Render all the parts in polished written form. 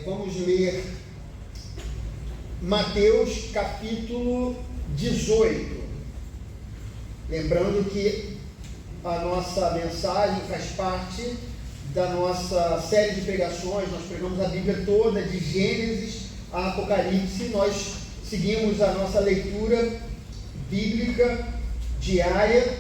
Vamos ler Mateus capítulo 18. Lembrando que a nossa mensagem faz parte da nossa série de pregações. Nós pregamos a Bíblia toda, de Gênesis a Apocalipse. Nós seguimos a nossa leitura bíblica diária,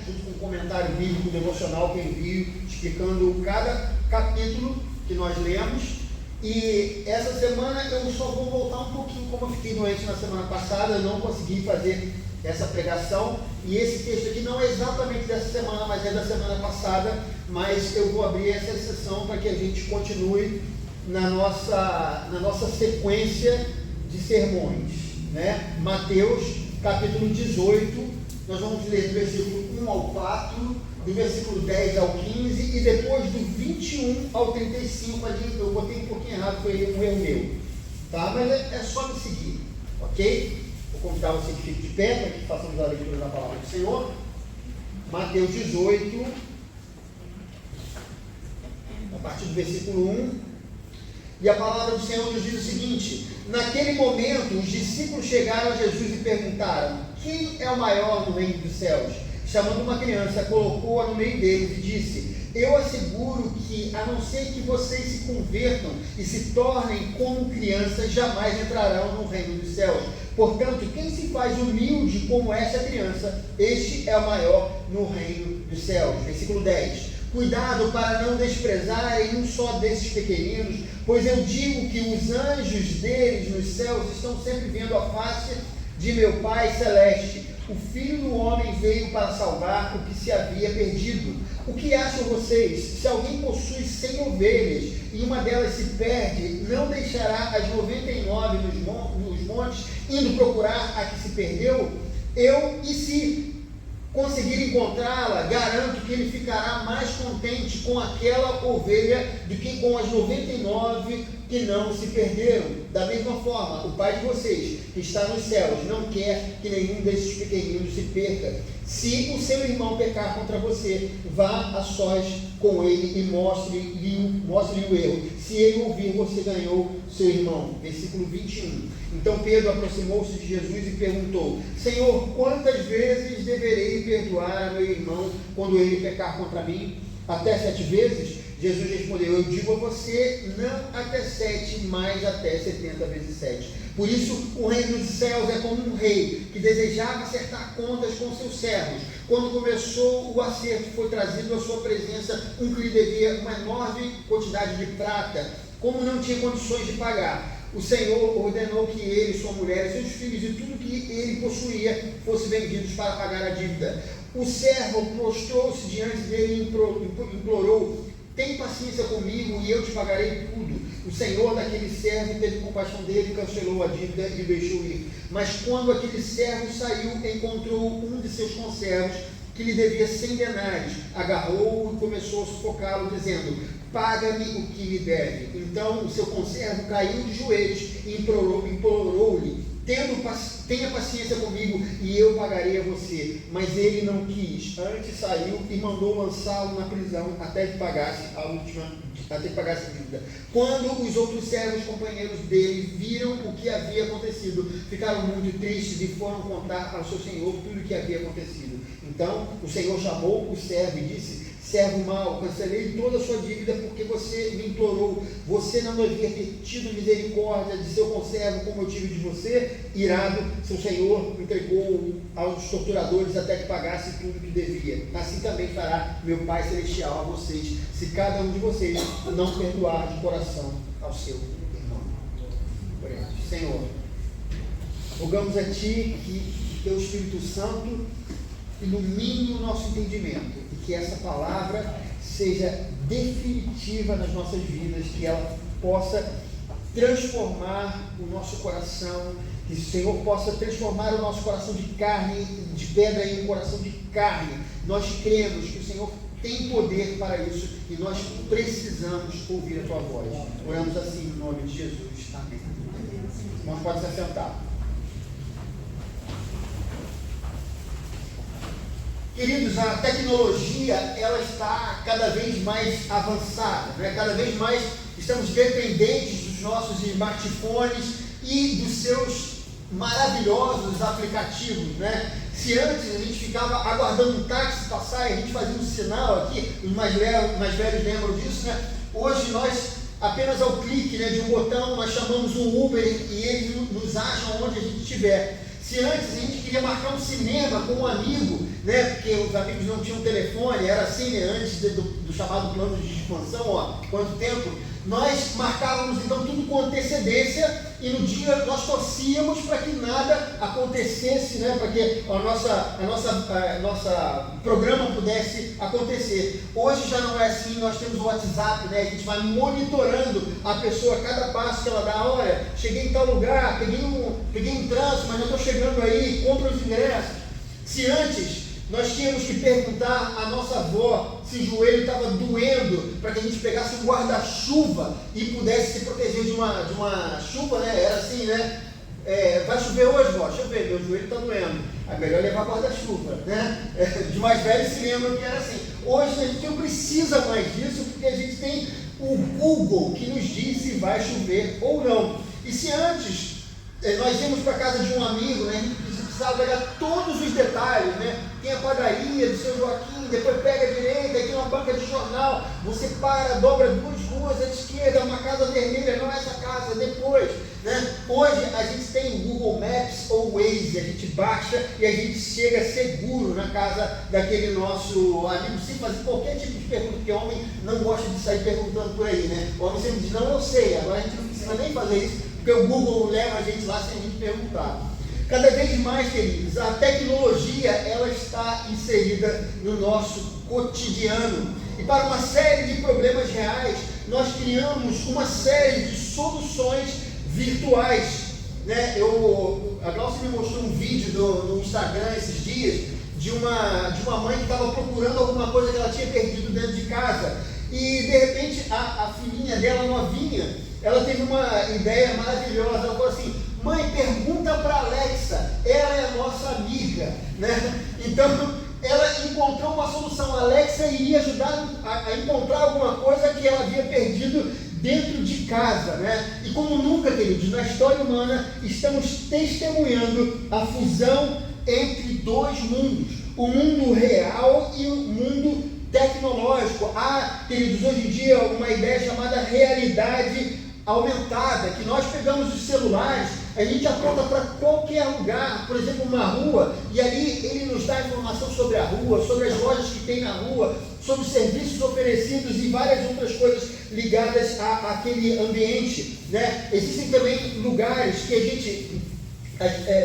junto com um comentário bíblico devocional que eu envio, explicando cada capítulo que nós lemos. E essa semana eu só vou voltar um pouquinho, como eu fiquei doente na semana passada, eu não consegui fazer essa pregação, e esse texto aqui não é exatamente dessa semana, mas é da semana passada, mas eu vou abrir essa sessão para que a gente continue na nossa sequência de sermões, Mateus capítulo 18, nós vamos ler do versículo 1 ao 4, do versículo 10 ao 15, e depois do 21 ao 35, ali eu botei um pouquinho errado, foi um erro meu, tá? Mas é só me seguir, ok? Vou convidar você que fique de pé, para que façamos a leitura da palavra do Senhor. Mateus 18, a partir do versículo 1, e a palavra do Senhor nos diz o seguinte: naquele momento, os discípulos chegaram a Jesus e perguntaram: quem é o maior no reino dos céus? Chamando uma criança, colocou-a no meio deles e disse: eu asseguro que, a não ser que vocês se convertam e se tornem como crianças, jamais entrarão no reino dos céus. Portanto, quem se faz humilde como essa criança, este é o maior no reino dos céus. Versículo 10. Cuidado para não desprezarem um só desses pequeninos, pois eu digo que os anjos deles nos céus estão sempre vendo a face de meu Pai Celeste. O Filho do Homem veio para salvar o que se havia perdido. O que acham vocês? Se alguém possui 100 ovelhas e uma delas se perde, não deixará as 99 nos montes, indo procurar a que se perdeu? E se conseguir encontrá-la, garanto que ele ficará mais contente com aquela ovelha do que com as 99 que não se perderam. Da mesma forma, o Pai de vocês, que está nos céus, não quer que nenhum desses pequeninos se perca. Se o seu irmão pecar contra você, vá a sós com ele e mostre-lhe o erro. Se ele ouvir, você ganhou seu irmão. Versículo 21. Então Pedro aproximou-se de Jesus e perguntou: Senhor, quantas vezes deverei perdoar a meu irmão quando ele pecar contra mim? Até 7 vezes? Jesus respondeu: eu digo a você, não até 7, mas até 70 vezes 7. Por isso, o reino dos céus é como um rei que desejava acertar contas com seus servos. Quando começou o acerto, foi trazido à sua presença um que lhe devia uma enorme quantidade de prata. Como não tinha condições de pagar, o Senhor ordenou que ele, sua mulher, seus filhos e tudo que ele possuía fossem vendidos para pagar a dívida. O servo prostrou-se diante dele e implorou: tem paciência comigo e eu te pagarei tudo. O Senhor daquele servo teve compaixão dele, cancelou a dívida e o deixou ir. Mas quando aquele servo saiu, encontrou um de seus conservos que lhe devia 100 denários. Agarrou-o e começou a sufocá-lo, dizendo: paga-me o que lhe deve. Então o seu conservo caiu de joelhos e implorou-lhe: tenha paciência comigo e eu pagarei a você. Mas ele não quis. Antes saiu e mandou lançá-lo na prisão até que pagasse a dívida. Quando os outros servos companheiros dele viram o que havia acontecido, ficaram muito tristes e foram contar ao seu senhor tudo o que havia acontecido. Então o Senhor chamou o servo e disse: servo mau, cancelei toda a sua dívida porque você me implorou. Você não devia ter tido misericórdia de seu conservo como eu tive de você? Irado, seu senhor entregou aos torturadores até que pagasse tudo que devia. Assim também fará meu Pai Celestial a vocês, se cada um de vocês não perdoar de coração ao seu irmão. Senhor, rogamos a Ti que Teu Espírito Santo ilumine o nosso entendimento e que essa palavra seja definitiva nas nossas vidas, que ela possa transformar o nosso coração, que o Senhor possa transformar o nosso coração de carne, de pedra, em um coração de carne. Nós cremos que o Senhor tem poder para isso e nós precisamos ouvir a Tua voz. Oramos assim no nome de Jesus. Amém. Irmãos, pode se assentar. Queridos, a tecnologia ela está cada vez mais avançada, Cada vez mais estamos dependentes dos nossos smartphones e dos seus maravilhosos aplicativos, né? Se antes a gente ficava aguardando um táxi passar e a gente fazia um sinal aqui, os mais velhos lembram disso, né? Hoje nós, apenas ao clique, né, de um botão, nós chamamos um Uber e eles nos acham onde a gente estiver. Se antes a gente queria marcar um cinema com um amigo, né, porque os amigos não tinham telefone, era assim, né, antes do chamado plano de expansão, ó, quanto tempo, nós marcávamos então tudo com antecedência e no dia nós torcíamos para que nada acontecesse, né, para que a nossa programa pudesse acontecer. Hoje já não é assim, nós temos o WhatsApp, né, a gente vai monitorando a pessoa, cada passo que ela dá. Olha, cheguei em tal lugar, peguei um trânsito, mas já estou chegando aí, compra os ingressos. Se antes nós tínhamos que perguntar à nossa avó se o joelho estava doendo para que a gente pegasse um guarda-chuva e pudesse se proteger de uma chuva, né? Era assim, né? Vai chover hoje, vó? Deixa eu ver, meu joelho está doendo. É melhor levar guarda-chuva, né? De mais velhos se lembram que era assim. Hoje a gente não precisa mais disso porque a gente tem o Google que nos diz se vai chover ou não. E se antes nós íamos para a casa de um amigo, né? A gente precisava pegar todos os detalhes, né? Tem a padaria do seu Joaquim, depois pega a direita, aí tem uma banca de jornal, você para, dobra 2 ruas à esquerda, uma casa vermelha, não é essa casa, depois, né? Hoje a gente tem Google Maps ou Waze, a gente baixa e a gente chega seguro na casa daquele nosso amigo, sem fazer qualquer tipo de pergunta, porque o homem não gosta de sair perguntando por aí, né? O homem sempre diz, não, eu sei, agora a gente não precisa nem fazer isso, porque o Google leva a gente lá sem a gente perguntar. Cada vez mais, queridos, a tecnologia ela está inserida no nosso cotidiano. E para uma série de problemas reais, nós criamos uma série de soluções virtuais. Né? A Glaucia me mostrou um vídeo no Instagram esses dias de uma mãe que estava procurando alguma coisa que ela tinha perdido dentro de casa. E de repente a filhinha dela, novinha, ela teve uma ideia maravilhosa. Ela falou assim: mãe, pergunta para a Alexa, ela é a nossa amiga, né? Então, ela encontrou uma solução. A Alexa iria ajudar a encontrar alguma coisa que ela havia perdido dentro de casa, né? E como nunca, queridos, na história humana, estamos testemunhando a fusão entre 2 mundos, o mundo real e o mundo tecnológico. Há, queridos, hoje em dia, uma ideia chamada realidade aumentada, que nós pegamos os celulares, a gente aponta para qualquer lugar, por exemplo, uma rua, e ali ele nos dá informação sobre a rua, sobre as lojas que tem na rua, sobre os serviços oferecidos e várias outras coisas ligadas àquele ambiente, né? Existem também lugares que a gente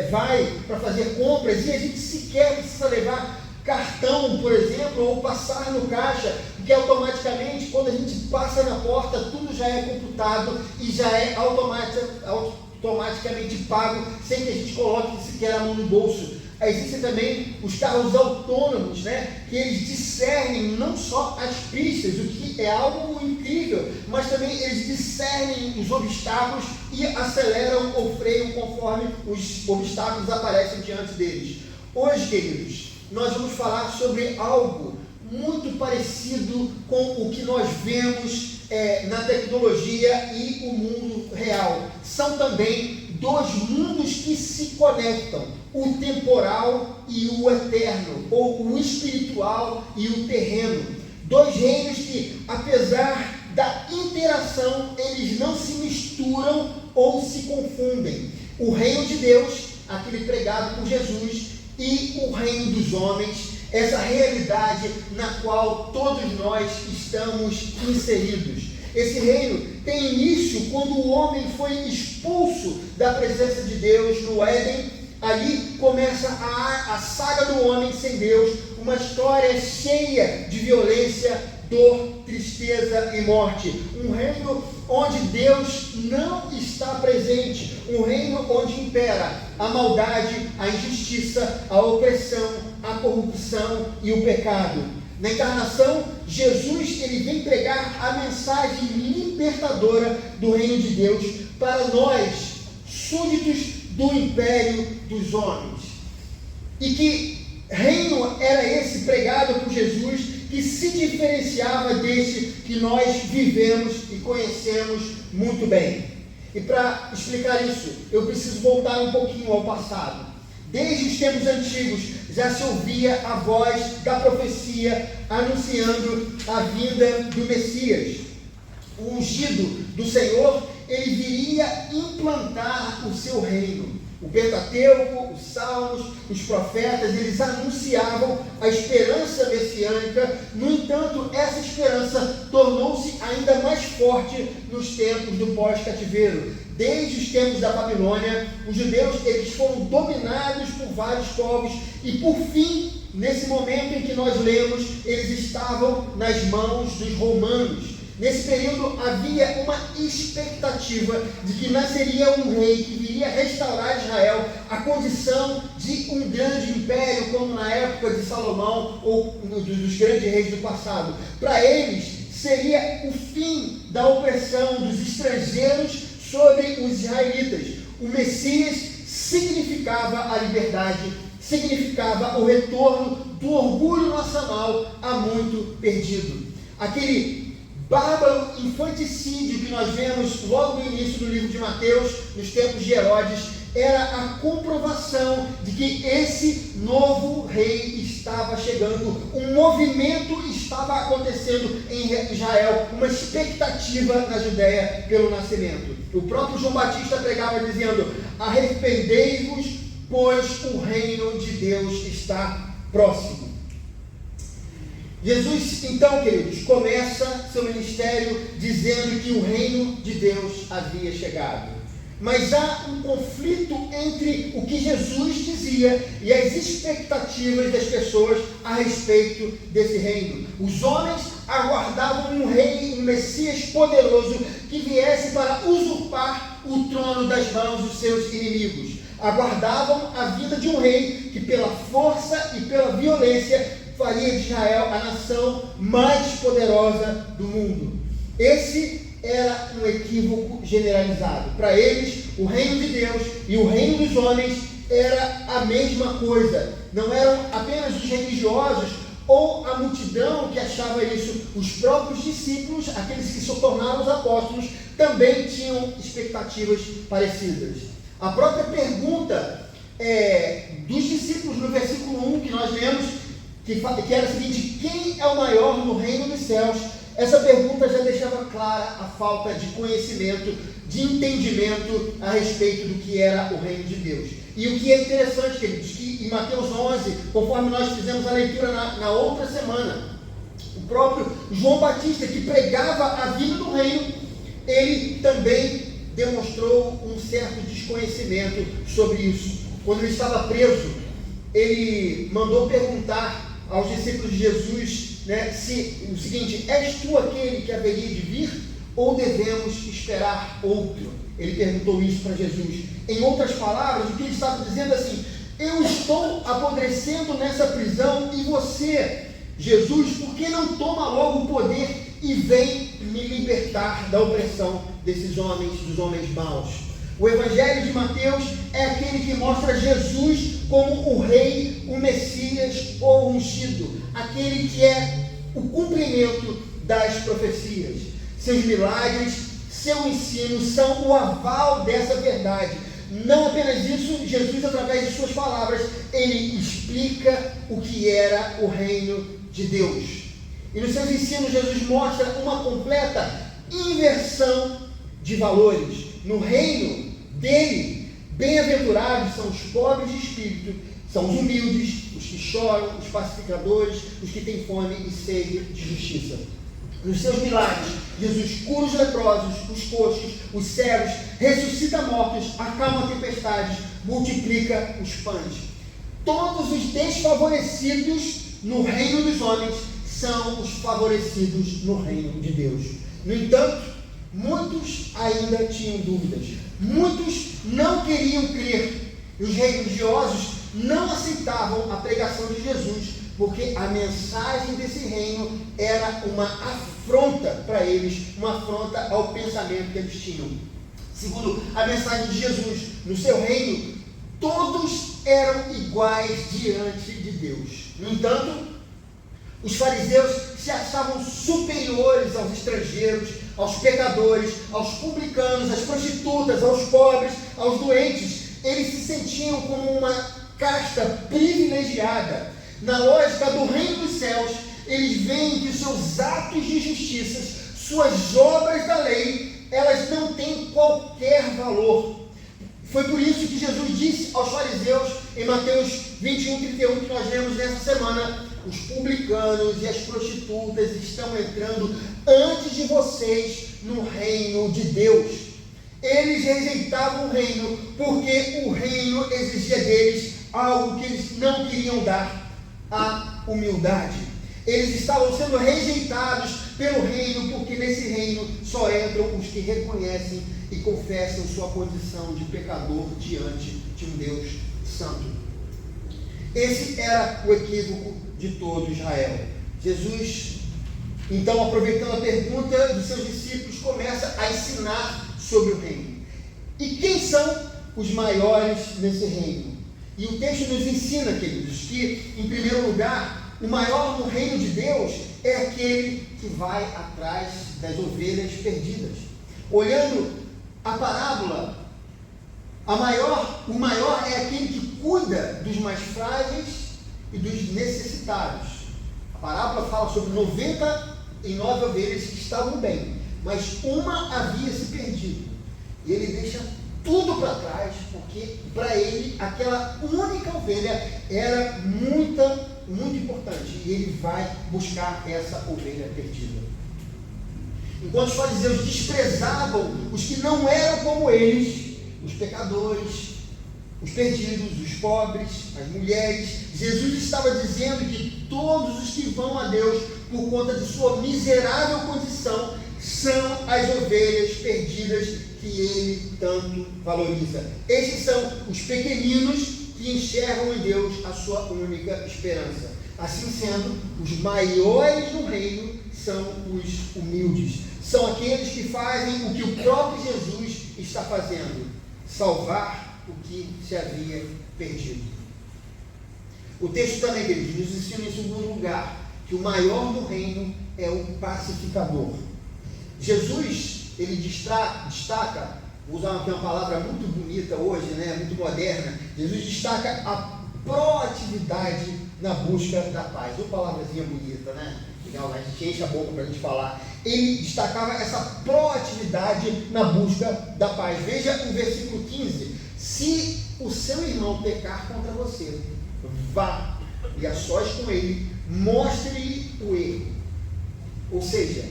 vai para fazer compras e a gente sequer precisa levar cartão, por exemplo, ou passar no caixa, porque automaticamente, quando a gente passa na porta, tudo já é computado e já é automaticamente pago, sem que a gente coloque sequer a mão no bolso. Existem também os carros autônomos, né, que eles discernem não só as pistas, o que é algo incrível, mas também eles discernem os obstáculos e aceleram ou freiam conforme os obstáculos aparecem diante deles. Hoje, queridos, nós vamos falar sobre algo muito parecido com o que nós vemos na tecnologia e o mundo real. São também 2 mundos que se conectam, o temporal e o eterno, ou o espiritual e o terreno. 2 reinos que, apesar da interação, eles não se misturam ou se confundem. O reino de Deus, aquele pregado por Jesus, e o reino dos homens, essa realidade na qual todos nós estamos inseridos. Esse reino tem início quando o homem foi expulso da presença de Deus no Éden. Ali começa a saga do homem sem Deus, uma história cheia de violência, dor, tristeza e morte. Um reino onde Deus não está presente, um reino onde impera a maldade, a injustiça, a opressão, a corrupção e o pecado. Na encarnação, Jesus ele vem pregar a mensagem libertadora do reino de Deus para nós, súditos do império dos homens. E que reino era esse pregado por Jesus que se diferenciava desse que nós vivemos e conhecemos muito bem? E para explicar isso, eu preciso voltar um pouquinho ao passado. Desde os tempos antigos já se ouvia a voz da profecia anunciando a vinda do Messias. O ungido do Senhor, ele viria implantar o seu reino. O Pentateuco, os Salmos, os profetas, eles anunciavam a esperança messiânica. No entanto, essa esperança tornou-se ainda mais forte nos tempos do pós-cativeiro. Desde os tempos da Babilônia, os judeus eles foram dominados por vários povos e, por fim, nesse momento em que nós lemos, eles estavam nas mãos dos romanos. Nesse período havia uma expectativa de que nasceria um rei que viria restaurar Israel a condição de um grande império, como na época de Salomão ou dos grandes reis do passado. Para eles seria o fim da opressão dos estrangeiros sobre os israelitas. O Messias significava a liberdade, significava o retorno do orgulho nacional há muito perdido. Aquele bárbaro infanticídio que nós vemos logo no início do livro de Mateus, nos tempos de Herodes, era a comprovação de que esse novo rei estava chegando. Um movimento estava acontecendo em Israel, uma expectativa na Judéia pelo nascimento. O próprio João Batista pregava dizendo: arrependei-vos, pois o reino de Deus está próximo. Jesus, então, queridos, começa seu ministério dizendo que o reino de Deus havia chegado. Mas há um conflito entre o que Jesus dizia e as expectativas das pessoas a respeito desse reino. Os homens aguardavam um rei, um Messias poderoso que viesse para usurpar o trono das mãos dos seus inimigos. Aguardavam a vinda de um rei que, pela força e pela violência, faria de Israel a nação mais poderosa do mundo. Esse era um equívoco generalizado. Para eles, o reino de Deus e o reino dos homens era a mesma coisa. Não eram apenas os religiosos ou a multidão que achava isso. Os próprios discípulos, aqueles que se tornaram os apóstolos, também tinham expectativas parecidas. A própria pergunta dos discípulos no versículo 1 que nós lemos, que era a seguinte: quem é o maior no reino dos céus? Essa pergunta já deixava clara a falta de conhecimento, de entendimento a respeito do que era o reino de Deus. E o que é interessante, queridos, que em Mateus 11, conforme nós fizemos a leitura na outra semana, o próprio João Batista, que pregava a vinda do reino, ele também demonstrou um certo desconhecimento sobre isso. Quando ele estava preso, ele mandou perguntar aos discípulos de Jesus, se o seguinte: és tu aquele que haveria de vir, ou devemos esperar outro? Ele perguntou isso para Jesus. Em outras palavras, o que ele estava dizendo assim: eu estou apodrecendo nessa prisão, e você, Jesus, por que não toma logo o poder e vem me libertar da opressão desses homens, dos homens maus? O Evangelho de Mateus é aquele que mostra Jesus como o rei, o Messias ou ungido, aquele que é o cumprimento das profecias. Seus milagres, seu ensino são o aval dessa verdade. Não apenas isso, Jesus, através de suas palavras, ele explica o que era o reino de Deus. E nos seus ensinos, Jesus mostra uma completa inversão de valores. No reino dele, bem-aventurados são os pobres de espírito, são os humildes, os que choram, os pacificadores, os que têm fome e sede de justiça. Nos seus milagres, Jesus cura os leprosos, os coxos, os cegos, ressuscita mortos, acalma tempestades, multiplica os pães. Todos os desfavorecidos no reino dos homens são os favorecidos no reino de Deus. No entanto, muitos ainda tinham dúvidas. Muitos não queriam crer. E os religiosos não aceitavam a pregação de Jesus, porque a mensagem desse reino era uma afronta para eles, uma afronta ao pensamento que eles tinham. Segundo a mensagem de Jesus, no seu reino, todos eram iguais diante de Deus. No entanto, Os fariseus se achavam superiores aos estrangeiros, aos pecadores, aos publicanos, às prostitutas, aos pobres, aos doentes. Eles se sentiam como uma casta privilegiada. Na lógica do reino dos céus, eles veem que seus atos de justiça, suas obras da lei, elas não têm qualquer valor. Foi por isso que Jesus disse aos fariseus, em Mateus 21:31, que nós lemos nessa semana: os publicanos e as prostitutas estão entrando antes de vocês no reino de Deus. Eles rejeitavam o reino porque o reino exigia deles algo que eles não queriam dar: a humildade. Eles estavam sendo rejeitados pelo reino porque nesse reino só entram os que reconhecem e confessam sua condição de pecador diante de um Deus santo. Esse era o equívoco de todo Israel. Jesus, então, aproveitando a pergunta dos seus discípulos, começa a ensinar sobre o reino. E quem são os maiores nesse reino? E o texto nos ensina, queridos, que, em primeiro lugar, o maior no reino de Deus é aquele que vai atrás das ovelhas perdidas. Olhando a parábola, o maior é aquele que cuida dos mais frágeis e dos necessitados. A parábola fala sobre 99 ovelhas que estavam bem, mas uma havia se perdido. E ele deixa tudo para trás, porque para ele aquela única ovelha era muito importante. E ele vai buscar essa ovelha perdida. Enquanto os fariseus desprezavam os que não eram como eles, os pecadores, os perdidos, os pobres, as mulheres, Jesus estava dizendo que todos os que vão a Deus por conta de sua miserável condição são as ovelhas perdidas que ele tanto valoriza. Esses são os pequeninos que enxergam em Deus a sua única esperança. Assim sendo, os maiores no reino são os humildes. São aqueles que fazem o que o próprio Jesus está fazendo: salvar o que se havia perdido. O texto também, queridos, nos ensina em segundo lugar que o maior no reino é o pacificador. Jesus, ele destaca, vou usar aqui uma palavra muito bonita hoje, muito moderna. Jesus destaca a proatividade na busca da paz. Uma palavrazinha bonita, legal, a gente enche a boca para a gente falar. Ele destacava essa proatividade na busca da paz. Veja o versículo 15: se o seu irmão pecar contra você, vá e a sós com ele, mostre-lhe o erro. Ou seja,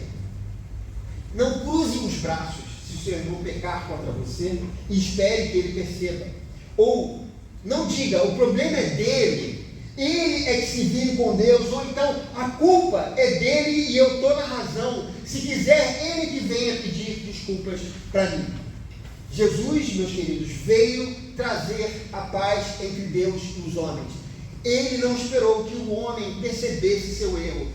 não cruze os braços se o seu irmão pecar contra você e espere que ele perceba. Ou não diga: o problema é dele, ele é que se vire com Deus. Ou então: a culpa é dele e eu estou na razão. Se quiser, ele que venha pedir desculpas para mim. Jesus, meus queridos, veio trazer a paz entre Deus e os homens. Ele não esperou que o homem percebesse seu erro,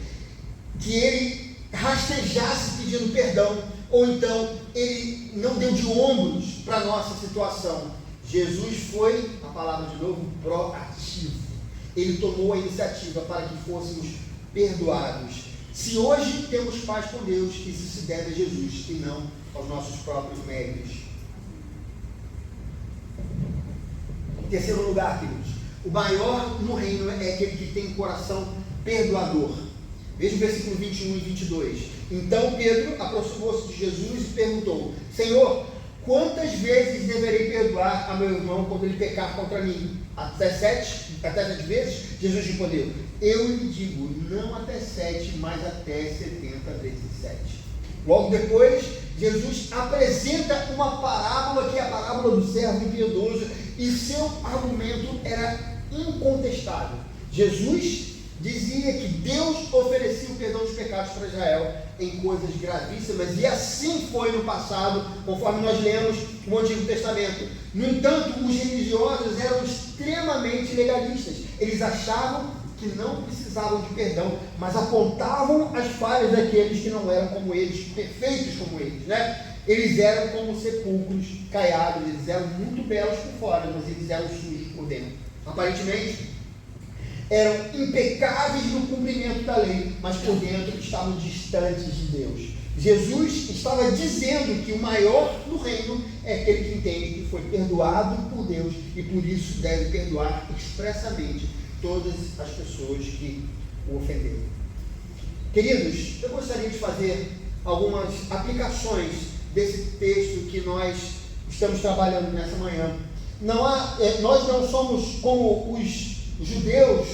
que ele rastejasse pedindo perdão, ou então ele não deu de ombros para a nossa situação. Jesus foi, a palavra de novo, proativo. Ele tomou a iniciativa para que fôssemos perdoados. Se hoje temos paz com Deus, isso se deve a Jesus e não aos nossos próprios méritos. Em terceiro lugar, queridos, o maior no reino é aquele que tem coração perdoador. Veja o versículo 21 e 22. Então Pedro aproximou-se de Jesus e perguntou: Senhor, quantas vezes deverei perdoar a meu irmão quando ele pecar contra mim? Até 7 vezes? Jesus respondeu: eu lhe digo, não até 7, mas até 70 vezes 7. Logo depois, Jesus apresenta uma parábola, que é a parábola do servo impiedoso, e seu argumento era incontestável. Jesus dizia que Deus oferecia o perdão dos pecados para Israel em coisas gravíssimas, e assim foi no passado, conforme nós lemos no Antigo Testamento. No entanto, os religiosos eram extremamente legalistas. Eles achavam que não precisavam de perdão, mas apontavam as falhas daqueles que não eram como eles, perfeitos como eles, Eles eram como sepulcros caiados, eles eram muito belos por fora, mas eles eram sujos por dentro. Aparentemente, eram impecáveis no cumprimento da lei, mas por dentro estavam distantes de Deus. Jesus estava dizendo que o maior no reino é aquele que entende que foi perdoado por Deus e por isso deve perdoar expressamente todas as pessoas que o ofenderam. Queridos, eu gostaria de fazer algumas aplicações desse texto que nós estamos trabalhando nessa manhã. Nós não somos como os judeus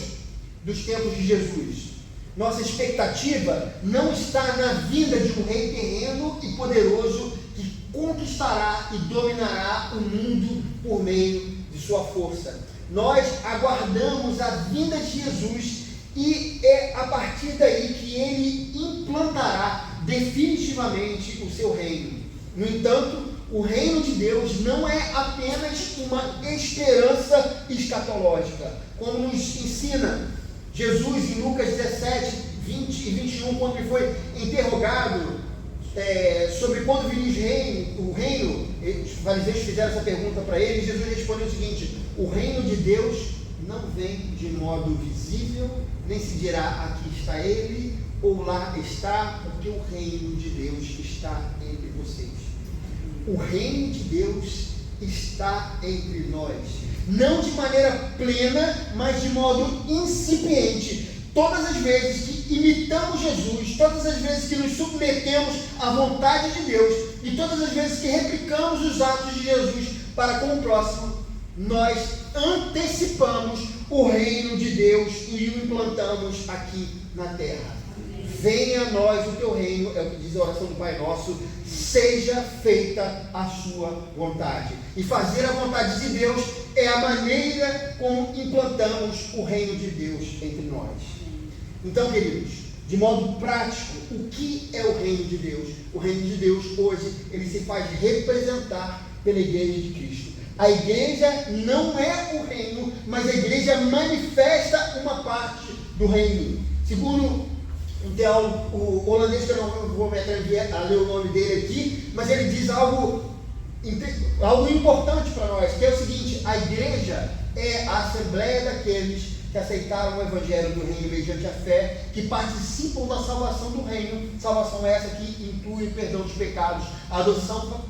dos tempos de Jesus. Nossa expectativa não está na vinda de um rei terreno e poderoso que conquistará e dominará o mundo por meio de sua força. Nós aguardamos a vinda de Jesus e é a partir daí que ele implantará definitivamente o seu reino. No entanto, o reino de Deus não é apenas uma esperança escatológica, como nos ensina Jesus em Lucas 17, 20 e 21, quando ele foi interrogado sobre quando viria o reino, os fariseus fizeram essa pergunta para ele, e Jesus respondeu o seguinte: o reino de Deus não vem de modo visível, nem se dirá aqui está ele, ou lá está, porque o reino de Deus está entre vocês. O reino de Deus está entre nós, não de maneira plena, mas de modo incipiente. Todas as vezes que imitamos Jesus, todas as vezes que nos submetemos à vontade de Deus e todas as vezes que replicamos os atos de Jesus para com o próximo, nós antecipamos o reino de Deus e o implantamos aqui na terra. Venha a nós o teu reino, é o que diz a oração do Pai Nosso, seja feita a sua vontade. E fazer a vontade de Deus é a maneira como implantamos o reino de Deus entre nós. Então, queridos, de modo prático, o que é o reino de Deus? O reino de Deus hoje, ele se faz representar pela igreja de Cristo. A igreja não é o reino, mas a igreja manifesta uma parte do reino. Segundo um teólogo, o holandês, que eu não vou me atrever a ler o nome dele aqui, mas ele diz algo importante para nós, que é o seguinte: a igreja é a assembleia daqueles que aceitaram o evangelho do reino mediante a fé, que participam da salvação do reino, salvação essa que inclui o perdão dos pecados, a adoção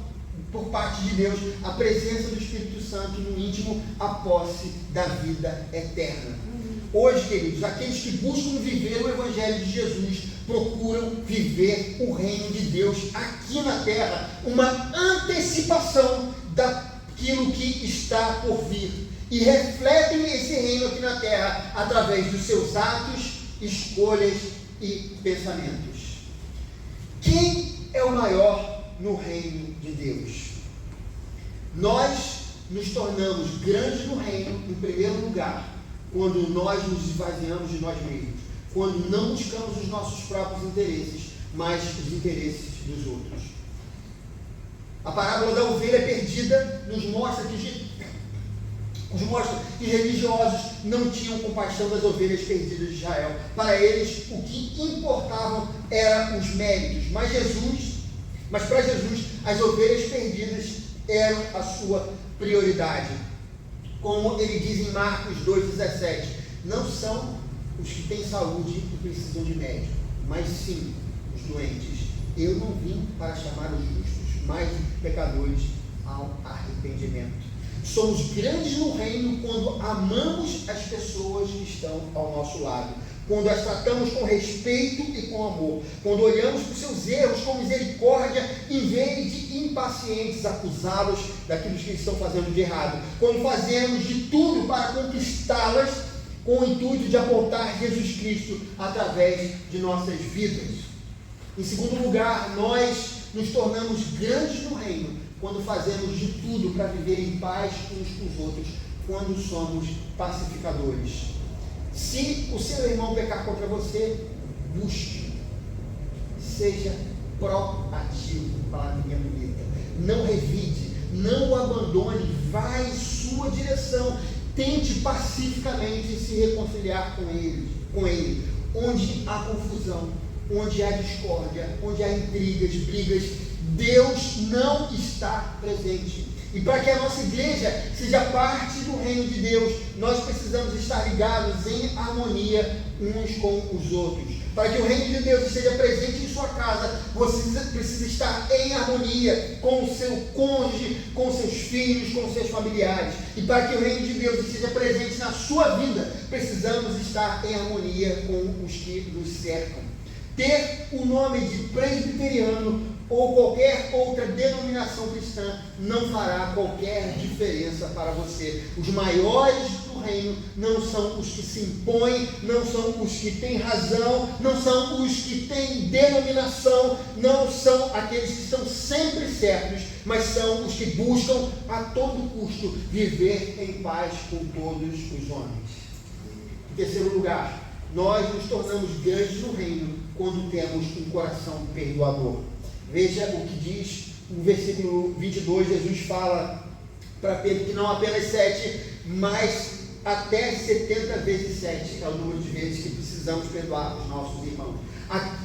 por parte de Deus, a presença do Espírito Santo no íntimo, a posse da vida eterna. Hoje, queridos, aqueles que buscam viver o evangelho de Jesus procuram viver o reino de Deus aqui na terra, uma antecipação daquilo que está por vir, e refletem esse reino aqui na terra através dos seus atos, escolhas e pensamentos. Quem é o maior no reino de Deus? Nós nos tornamos grandes no reino, em primeiro lugar, quando nós nos esvaziamos de nós mesmos, quando não buscamos os nossos próprios interesses, mas os interesses dos outros. A parábola da ovelha perdida nos mostra que os religiosos não tinham compaixão das ovelhas perdidas de Israel. Para eles, o que importavam eram os méritos, mas para Jesus, as ovelhas perdidas eram a sua prioridade. Como ele diz em Marcos 2,17, não são os que têm saúde e precisam de médico, mas sim os doentes. Eu não vim para chamar os justos, mas pecadores ao arrependimento. Somos grandes no reino quando amamos as pessoas que estão ao nosso lado, quando as tratamos com respeito e com amor, quando olhamos para os seus erros com misericórdia, em vez de impacientes acusá-los daquilo que eles estão fazendo de errado, quando fazemos de tudo para conquistá-las com o intuito de apontar Jesus Cristo através de nossas vidas. Em segundo lugar, nós nos tornamos grandes no reino quando fazemos de tudo para viver em paz uns com os outros, quando somos pacificadores. Se o seu irmão pecar contra você, busque, seja proativo, palavrinha bonita, não revide, não o abandone, vá em sua direção, tente pacificamente se reconciliar com ele, onde há confusão, onde há discórdia, onde há intrigas, brigas, Deus não está presente. E para que a nossa igreja seja parte do reino de Deus, nós precisamos estar ligados em harmonia uns com os outros. Para que o reino de Deus esteja presente em sua casa, você precisa estar em harmonia com o seu cônjuge, com seus filhos, com seus familiares. E para que o reino de Deus esteja presente na sua vida, precisamos estar em harmonia com os que nos cercam. Ter o nome de presbiteriano ou qualquer outra denominação cristã não fará qualquer diferença para você. Os maiores do reino não são os que se impõem, não são os que têm razão, não são os que têm denominação, não são aqueles que estão sempre certos, mas são os que buscam a todo custo viver em paz com todos os homens. Em terceiro lugar, nós nos tornamos grandes no reino quando temos um coração perdoador. Veja o que diz no versículo 22, Jesus fala para Pedro que não apenas 7, mas até 70 vezes 7 é o número de vezes que precisamos perdoar os nossos irmãos,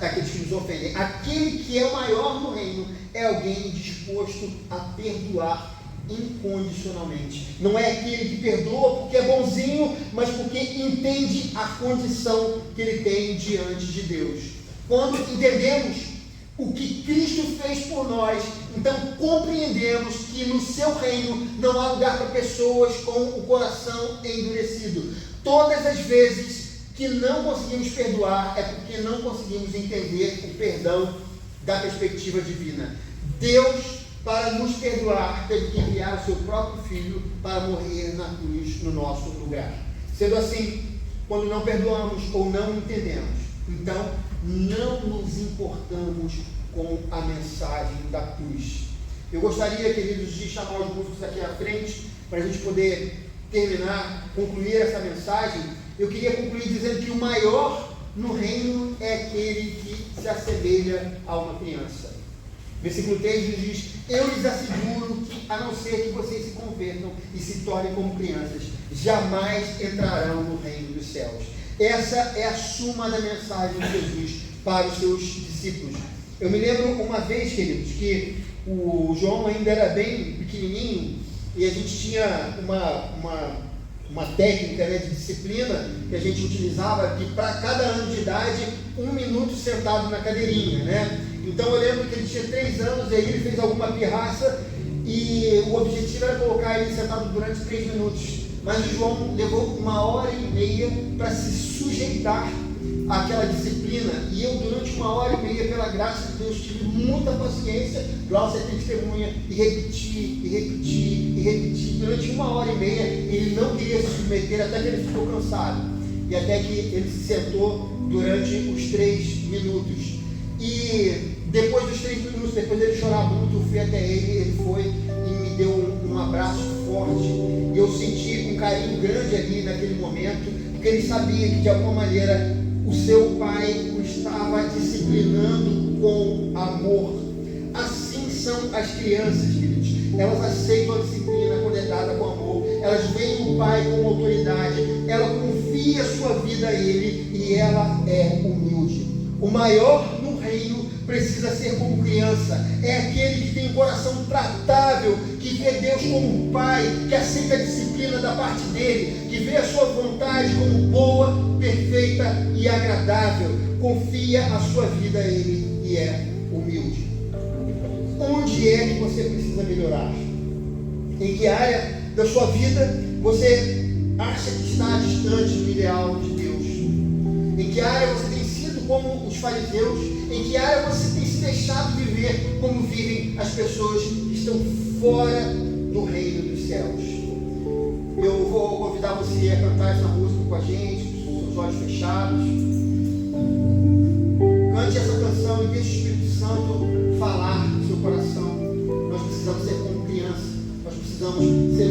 aqueles que nos ofendem. Aquele que é o maior no reino é alguém disposto a perdoar incondicionalmente. Não é aquele que perdoa porque é bonzinho, mas porque entende a condição que ele tem diante de Deus. Quando entendemos o que Cristo fez por nós, então compreendemos que no seu reino não há lugar para pessoas com o coração endurecido. Todas as vezes que não conseguimos perdoar é porque não conseguimos entender o perdão da perspectiva divina. Deus, para nos perdoar, teve que enviar o seu próprio Filho para morrer na cruz no nosso lugar. Sendo assim, quando não perdoamos ou não entendemos, então não nos importamos com a mensagem da cruz. Eu gostaria, queridos, de chamar os músicos aqui à frente para a gente poder terminar, concluir essa mensagem. Eu queria concluir dizendo que o maior no reino é aquele que se assemelha a uma criança. Versículo 3 diz: eu lhes asseguro que, a não ser que vocês se convertam e se tornem como crianças, jamais entrarão no reino dos céus. Essa é a suma da mensagem de Jesus para os seus discípulos. Eu me lembro uma vez, queridos, que o João ainda era bem pequenininho e a gente tinha uma técnica, né, de disciplina que a gente utilizava, que para cada ano de idade, 1 minuto sentado na cadeirinha, né? Então eu lembro que ele tinha 3 anos e aí ele fez alguma pirraça e o objetivo era colocar ele sentado durante 3 minutos. Mas o João levou 1h30 para se sujeitar àquela disciplina. E eu, durante 1h30, pela graça de Deus, tive muita paciência. Glaucia tem testemunha, e repetir. Durante 1h30, ele não queria se submeter, até que ele ficou cansado. E até que ele se sentou durante os 3 minutos. E depois dos 3 minutos, depois dele chorar muito, eu fui até ele foi e me deu um abraço forte. E eu senti um carinho grande ali naquele momento, porque ele sabia que de alguma maneira o seu pai o estava disciplinando com amor. Assim são as crianças, queridos. Elas aceitam a disciplina quando é dada com amor. Elas veem o pai com autoridade. Ela confia a sua vida a ele e ela é humilde. O maior no reino precisa ser como criança. É aquele que tem um coração tratável, que vê Deus como um pai, que aceita a disciplina da parte dele, que vê a sua vontade como boa, perfeita e agradável. Confia a sua vida a ele e é humilde. Onde é que você precisa melhorar? Em que área da sua vida você acha que está distante do ideal de Deus? Em que área você tem sido como os fariseus? Em que área você tem se deixado viver como vivem as pessoas que estão fora do reino dos céus? Eu vou convidar você a cantar essa música com a gente, com os seus olhos fechados. Cante essa canção e deixe o Espírito Santo falar no seu coração. Nós precisamos ser como criança. Nós precisamos ser